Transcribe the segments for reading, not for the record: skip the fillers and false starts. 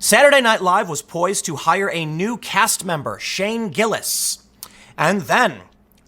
Saturday Night Live was poised to hire a new cast member, Shane Gillis, and then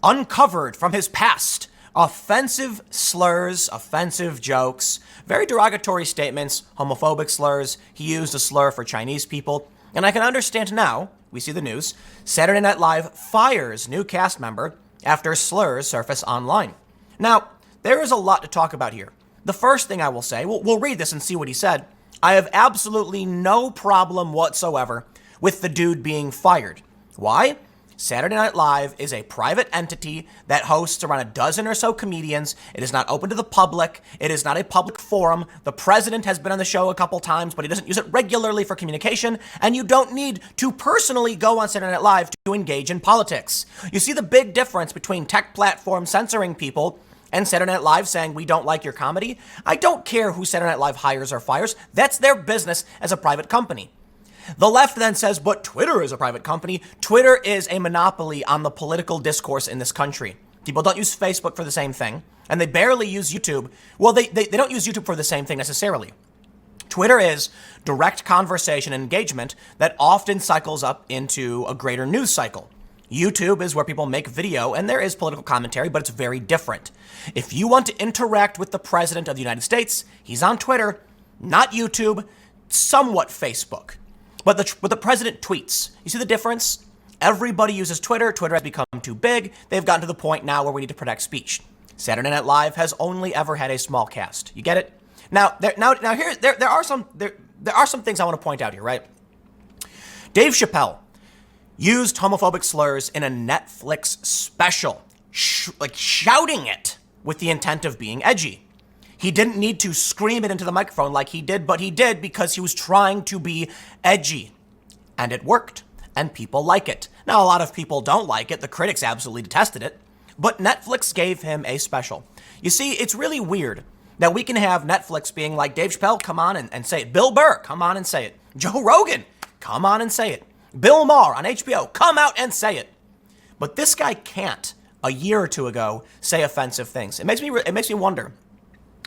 uncovered from his past offensive slurs, offensive jokes, very derogatory statements, homophobic slurs. He used a slur for Chinese people. And I can understand now, we see the news, Saturday Night Live fires new cast member after slurs surface online. Now, there is a lot to talk about here. The first thing I will say, we'll read this and see what he said. I have absolutely no problem whatsoever with the dude being fired. Why? Saturday Night Live is a private entity that hosts around a dozen or so comedians. It is not open to the public. It is not a public forum. The president has been on the show a couple times, but he doesn't use it regularly for communication. And you don't need to personally go on Saturday Night Live to engage in politics. You see the big difference between tech platforms censoring people and Saturday Night Live saying, we don't like your comedy. I don't care who Saturday Night Live hires or fires. That's their business as a private company. The left then says, but Twitter is a private company. Twitter is a monopoly on the political discourse in this country. People don't use Facebook for the same thing, and they barely use YouTube. Well, they don't use YouTube for the same thing necessarily. Twitter is direct conversation and engagement that often cycles up into a greater news cycle. YouTube is where people make video, and there is political commentary, but it's very different. If you want to interact with the president of the United States, he's on Twitter, not YouTube, somewhat Facebook. But the president tweets. You see the difference? Everybody uses Twitter. Twitter has become too big. They've gotten to the point now where we need to protect speech. Saturday Night Live has only ever had a small cast. You get it? Now there are some things I want to point out here, right? Dave Chappelle used homophobic slurs in a Netflix special, shouting it with the intent of being edgy. He didn't need to scream it into the microphone like he did, but he did because he was trying to be edgy. And it worked, and people like it. Now, a lot of people don't like it. The critics absolutely detested it, but Netflix gave him a special. You see, it's really weird that we can have Netflix being like, Dave Chappelle, come on and say it. Bill Burr, come on and say it. Joe Rogan, come on and say it. Bill Maher on HBO, come out and say it. But this guy can't, a year or two ago, say offensive things. It makes me wonder.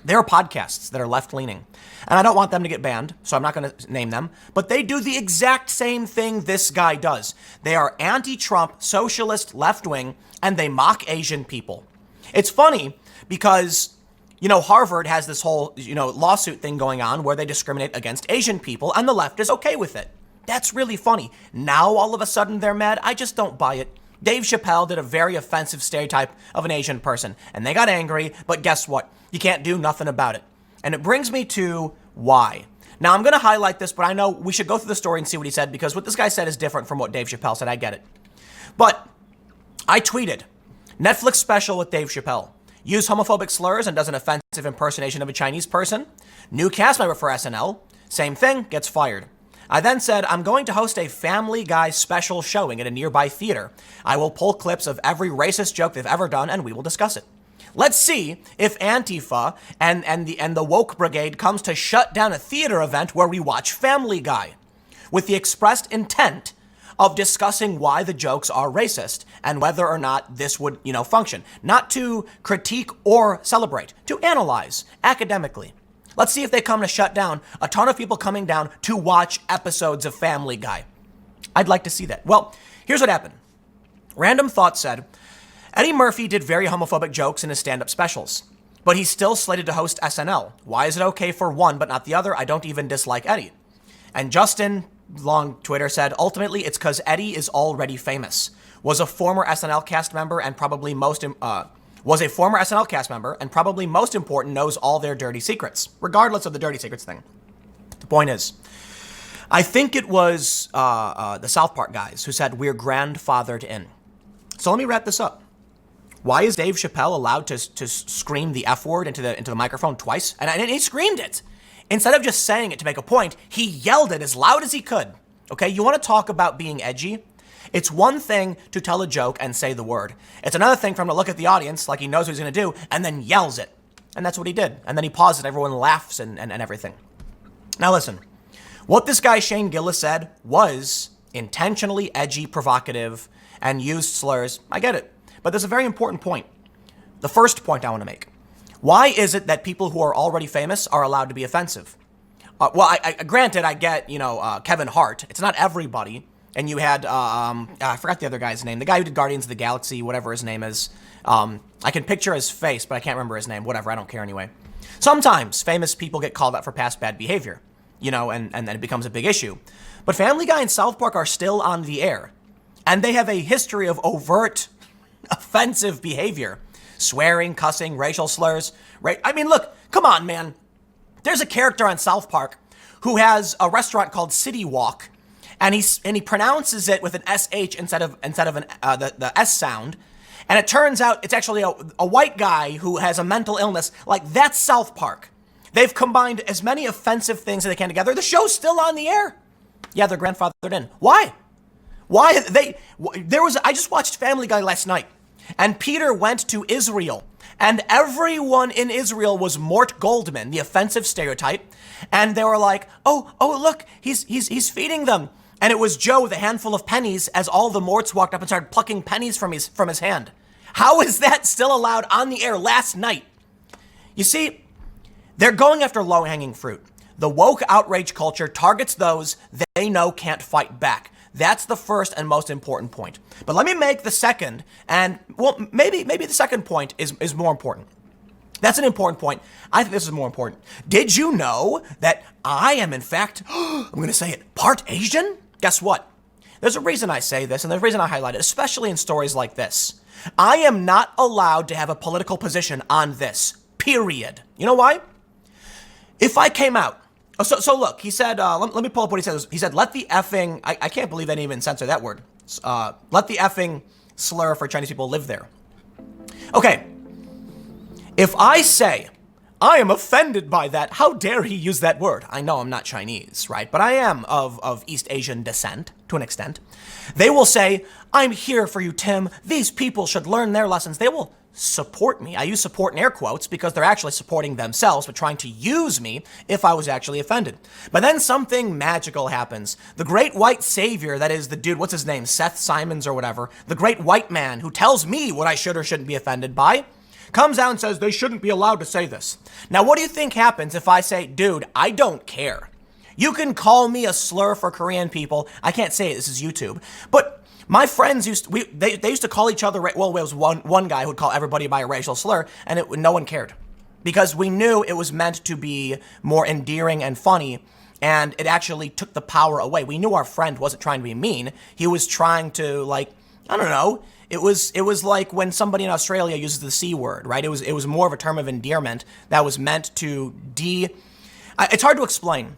There are podcasts that are left-leaning, and I don't want them to get banned, so I'm not going to name them, but they do the exact same thing this guy does. They are anti-Trump, socialist, left-wing, and they mock Asian people. It's funny because, Harvard has this whole, lawsuit thing going on where they discriminate against Asian people, and the left is okay with it. That's really funny. Now, all of a sudden, they're mad. I just don't buy it. Dave Chappelle did a very offensive stereotype of an Asian person, and they got angry, but guess what? You can't do nothing about it. And it brings me to why. Now, I'm going to highlight this, but I know we should go through the story and see what he said, because what this guy said is different from what Dave Chappelle said. I get it. But I tweeted, Netflix special with Dave Chappelle. Use homophobic slurs and does an offensive impersonation of a Chinese person. New cast member for SNL. Same thing, gets fired. I then said, I'm going to host a Family Guy special showing at a nearby theater. I will pull clips of every racist joke they've ever done, and we will discuss it. Let's see if Antifa and the woke brigade comes to shut down a theater event where we watch Family Guy, with the expressed intent of discussing why the jokes are racist and whether or not this would, function. Not to critique or celebrate, to analyze academically. Let's see if they come to shut down a ton of people coming down to watch episodes of Family Guy. I'd like to see that. Well, here's what happened. Random Thought said, Eddie Murphy did very homophobic jokes in his stand-up specials, but he's still slated to host SNL. Why is it okay for one but not the other? I don't even dislike Eddie. And Justin, long Twitter, said, ultimately, it's because Eddie is already famous. Was a former SNL cast member and probably most important, knows all their dirty secrets, regardless of the dirty secrets thing. The point is, I think it was the South Park guys who said, we're grandfathered in. So let me wrap this up. Why is Dave Chappelle allowed to scream the F word into the microphone twice? And he screamed it. Instead of just saying it to make a point, he yelled it as loud as he could. Okay, you want to talk about being edgy? It's one thing to tell a joke and say the word. It's another thing for him to look at the audience like he knows what he's going to do and then yells it. And that's what he did. And then he pauses, everyone laughs and everything. Now listen, what this guy Shane Gillis said was intentionally edgy, provocative, and used slurs. I get it. But there's a very important point. The first point I want to make. Why is it that people who are already famous are allowed to be offensive? Granted, I get, Kevin Hart. It's not everybody. And you had, I forgot the other guy's name. The guy who did Guardians of the Galaxy, whatever his name is. I can picture his face, but I can't remember his name. Whatever, I don't care anyway. Sometimes famous people get called out for past bad behavior, and then it becomes a big issue. But Family Guy and South Park are still on the air. And they have a history of overt, offensive behavior. Swearing, cussing, racial slurs. Right? I mean, look, come on, man. There's a character on South Park who has a restaurant called City Walk. And he pronounces it with an SH instead of the S sound. And it turns out it's actually a white guy who has a mental illness. Like, that's South Park. They've combined as many offensive things as they can together. The show's still on the air. Yeah, they're grandfathered in. Why? I just watched Family Guy last night. And Peter went to Israel. And everyone in Israel was Mort Goldman, the offensive stereotype. And they were like, oh, look, he's feeding them. And it was Joe with a handful of pennies as all the Morts walked up and started plucking pennies from his hand. How is that still allowed on the air last night? You see, they're going after low-hanging fruit. The woke outrage culture targets those they know can't fight back. That's the first and most important point. But let me make the second, and maybe the second point is more important. That's an important point. I think this is more important. Did you know that I am, in fact, I'm going to say it, part Asian? Guess what? There's a reason I say this, and there's a reason I highlight it, especially in stories like this. I am not allowed to have a political position on this, period. You know why? If I came out, so look, he said, let me pull up what he says. He said, let the effing, I can't believe they didn't even censor that word. Let the effing slur for Chinese people live there. Okay, if I say, I am offended by that, how dare he use that word? I know I'm not Chinese, right? But I am of East Asian descent, to an extent. They will say, I'm here for you, Tim. These people should learn their lessons. They will support me. I use support in air quotes because they're actually supporting themselves, but trying to use me if I was actually offended. But then something magical happens. The great white savior, that is the dude, what's his name, Seth Simons or whatever, the great white man who tells me what I should or shouldn't be offended by, comes out and says they shouldn't be allowed to say this. Now, what do you think happens if I say, dude, I don't care. You can call me a slur for Korean people. I can't say it, this is YouTube. But my friends used to call each other, well, it was one guy who would call everybody by a racial slur, and no one cared. Because we knew it was meant to be more endearing and funny, and it actually took the power away. We knew our friend wasn't trying to be mean. He was trying to, I don't know, It was like when somebody in Australia uses the C word, right? It was more of a term of endearment that was meant to it's hard to explain,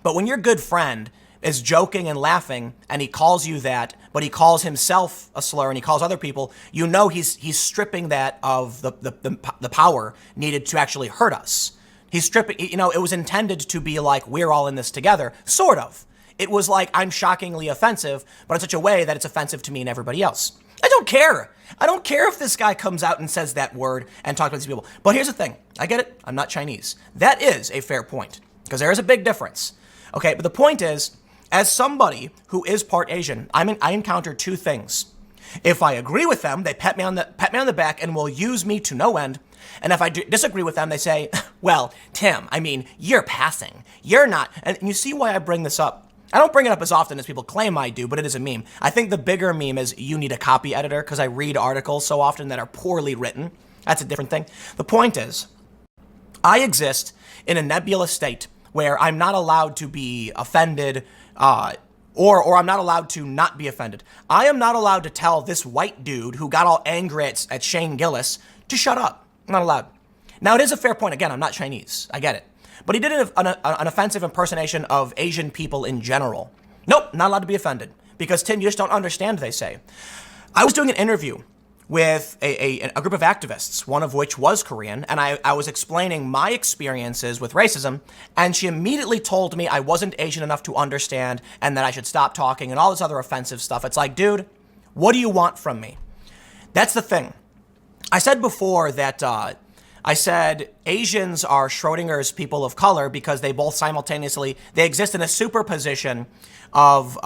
but when your good friend is joking and laughing and he calls you that, but he calls himself a slur and he calls other people, you know he's stripping that of the power needed to actually hurt us. He's stripping, it was intended to be like, we're all in this together, sort of. It was like, I'm shockingly offensive, but in such a way that it's offensive to me and everybody else. I don't care. I don't care if this guy comes out and says that word and talks about these people. But here's the thing. I get it. I'm not Chinese. That is a fair point because there is a big difference. Okay, but the point is, as somebody who is part Asian, I encounter two things. If I agree with them, they pat me on the back and will use me to no end. And if I disagree with them, they say, well, Tim, you're passing. You're not. And you see why I bring this up. I don't bring it up as often as people claim I do, but it is a meme. I think the bigger meme is you need a copy editor because I read articles so often that are poorly written. That's a different thing. The point is, I exist in a nebulous state where I'm not allowed to be offended or I'm not allowed to not be offended. I am not allowed to tell this white dude who got all angry at Shane Gillis to shut up. I'm not allowed. Now, it is a fair point. Again, I'm not Chinese. I get it. But he did an offensive impersonation of Asian people in general. Nope, not allowed to be offended. Because, Tim, you just don't understand, they say. I was doing an interview with a group of activists, one of which was Korean, and I was explaining my experiences with racism, and she immediately told me I wasn't Asian enough to understand and that I should stop talking and all this other offensive stuff. It's like, dude, what do you want from me? That's the thing. I said before that I said Asians are Schrodinger's people of color because they both simultaneously, they exist in a superposition of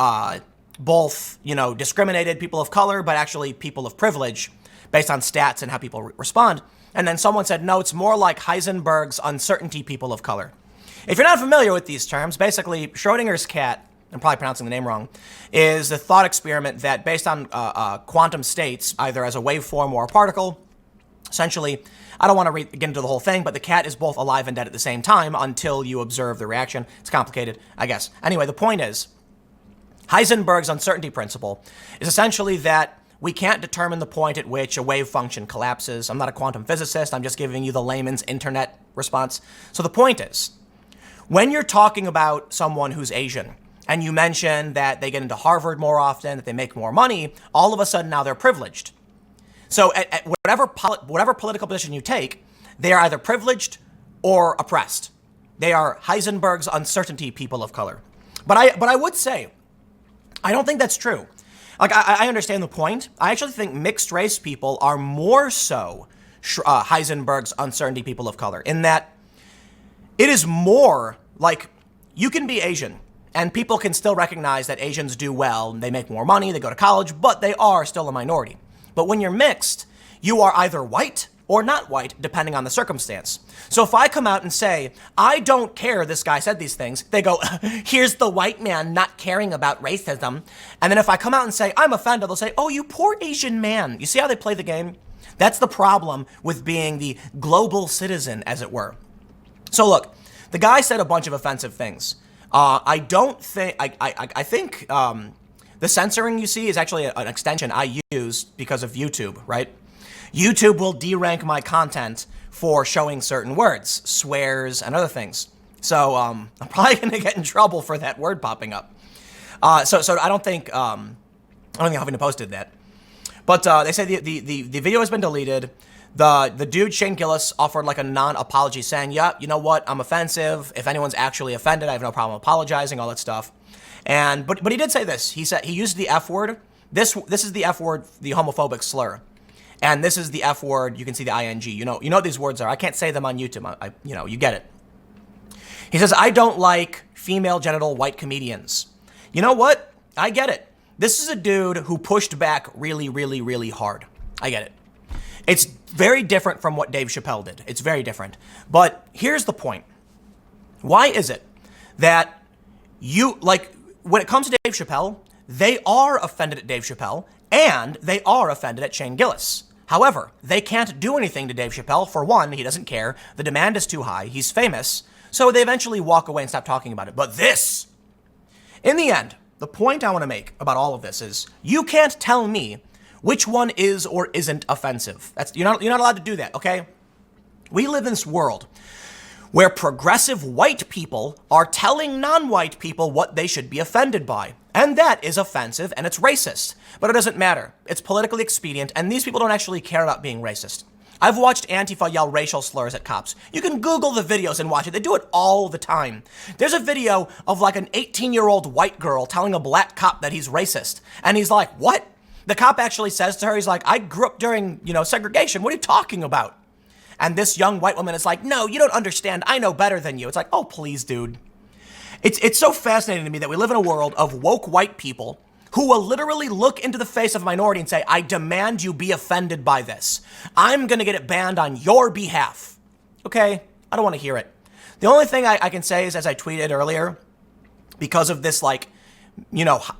both, discriminated people of color, but actually people of privilege based on stats and how people respond. And then someone said, no, it's more like Heisenberg's uncertainty people of color. If you're not familiar with these terms, basically Schrodinger's cat, I'm probably pronouncing the name wrong, is the thought experiment that based on quantum states, either as a waveform or a particle, essentially, I don't want to get into the whole thing, but the cat is both alive and dead at the same time until you observe the reaction. It's complicated, I guess. Anyway, the point is, Heisenberg's uncertainty principle is essentially that we can't determine the point at which a wave function collapses. I'm not a quantum physicist. I'm just giving you the layman's internet response. So the point is, when you're talking about someone who's Asian, and you mention that they get into Harvard more often, that they make more money, all of a sudden now they're privileged. So at whatever political position you take, they are either privileged or oppressed. They are Heisenberg's uncertainty people of color. But I would say, I don't think that's true. Like, I understand the point. I actually think mixed race people are more so Heisenberg's uncertainty people of color, in that it is more like you can be Asian and people can still recognize that Asians do well, they make more money, they go to college, but they are still a minority. But when you're mixed, you are either white or not white, depending on the circumstance. So if I come out and say, I don't care this guy said these things, they go, here's the white man not caring about racism. And then if I come out and say, I'm offended, they'll say, oh, you poor Asian man. You see how they play the game? That's the problem with being the global citizen, as it were. So look, the guy said a bunch of offensive things. I think the censoring you see is actually an extension I use because of YouTube, right? YouTube will derank my content for showing certain words, swears, and other things. So I'm probably going to get in trouble for that word popping up. So I don't think Huffington Post did that. But they say the video has been deleted. The dude, Shane Gillis, offered like a non-apology saying, yeah, you know what, I'm offensive. If anyone's actually offended, I have no problem apologizing, all that stuff. But he did say this. He said he used the F word. This is the F word, the homophobic slur. And this is the F word, you can see the ing. You know what these words are. I can't say them on YouTube. You get it. He says, I don't like female genital white comedians. You know what? I get it. This is a dude who pushed back really, really, really hard. I get it. It's very different from what Dave Chappelle did. It's very different. But here's the point. Why is it that when it comes to Dave Chappelle, they are offended at Dave Chappelle and they are offended at Shane Gillis. However, they can't do anything to Dave Chappelle. For one, he doesn't care. The demand is too high. He's famous. So they eventually walk away and stop talking about it. But this, in the end, the point I want to make about all of this is you can't tell me which one is or isn't offensive. You're not allowed to do that, okay? We live in this world where progressive white people are telling non-white people what they should be offended by. And that is offensive and it's racist. But it doesn't matter. It's politically expedient and these people don't actually care about being racist. I've watched Antifa yell racial slurs at cops. You can Google the videos and watch it. They do it all the time. There's a video of like an 18-year-old white girl telling a black cop that he's racist. And he's like, what? The cop actually says to her, he's like, I grew up during, segregation. What are you talking about? And this young white woman is like, no, you don't understand. I know better than you. It's like, oh, please, dude. It's so fascinating to me that we live in a world of woke white people who will literally look into the face of a minority and say, I demand you be offended by this. I'm going to get it banned on your behalf. Okay, I don't want to hear it. The only thing I can say is, as I tweeted earlier, because of this,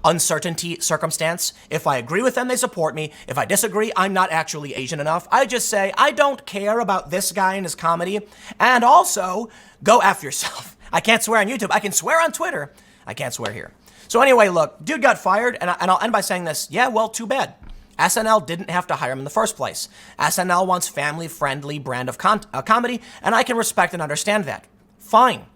uncertainty circumstance, if I agree with them, they support me. If I disagree, I'm not actually Asian enough. I just say, I don't care about this guy and his comedy. And also, go F yourself. I can't swear on YouTube. I can swear on Twitter. I can't swear here. So anyway, look, dude got fired, and I'll end by saying this. Yeah, well, too bad. SNL didn't have to hire him in the first place. SNL wants family-friendly brand of comedy, and I can respect and understand that. Fine.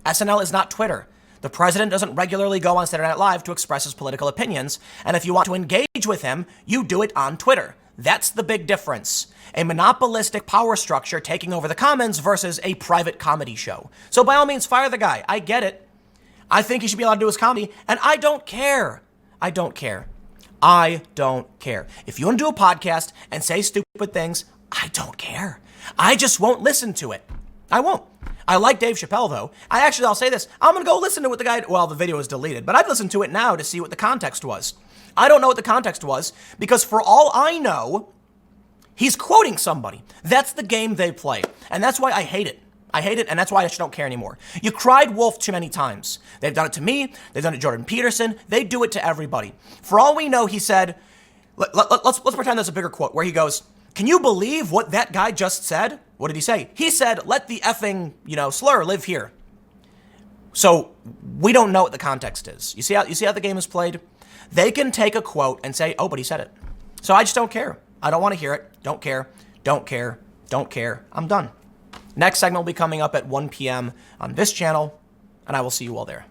SNL is not Twitter. The president doesn't regularly go on Saturday Night Live to express his political opinions, and if you want to engage with him, you do it on Twitter. That's the big difference. A monopolistic power structure taking over the commons versus a private comedy show. So by all means, fire the guy. I get it. I think he should be allowed to do his comedy, and I don't care. I don't care. I don't care. If you want to do a podcast and say stupid things, I don't care. I just won't listen to it. I won't. I like Dave Chappelle, though. I'll say this. I'm going to go listen to what the guy, well, the video is deleted, but I've listened to it now to see what the context was. I don't know what the context was because for all I know, he's quoting somebody. That's the game they play. And that's why I hate it. I hate it, and that's why I just don't care anymore. You cried wolf too many times. They've done it to me. They've done it to Jordan Peterson. They do it to everybody. For all we know, he said, let's pretend there's a bigger quote where he goes, can you believe what that guy just said? What did he say? He said, let the effing, slur live here. So we don't know what the context is. You see how the game is played? They can take a quote and say, oh, but he said it. So I just don't care. I don't want to hear it. Don't care. Don't care. Don't care. I'm done. Next segment will be coming up at 1 p.m. on this channel, and I will see you all there.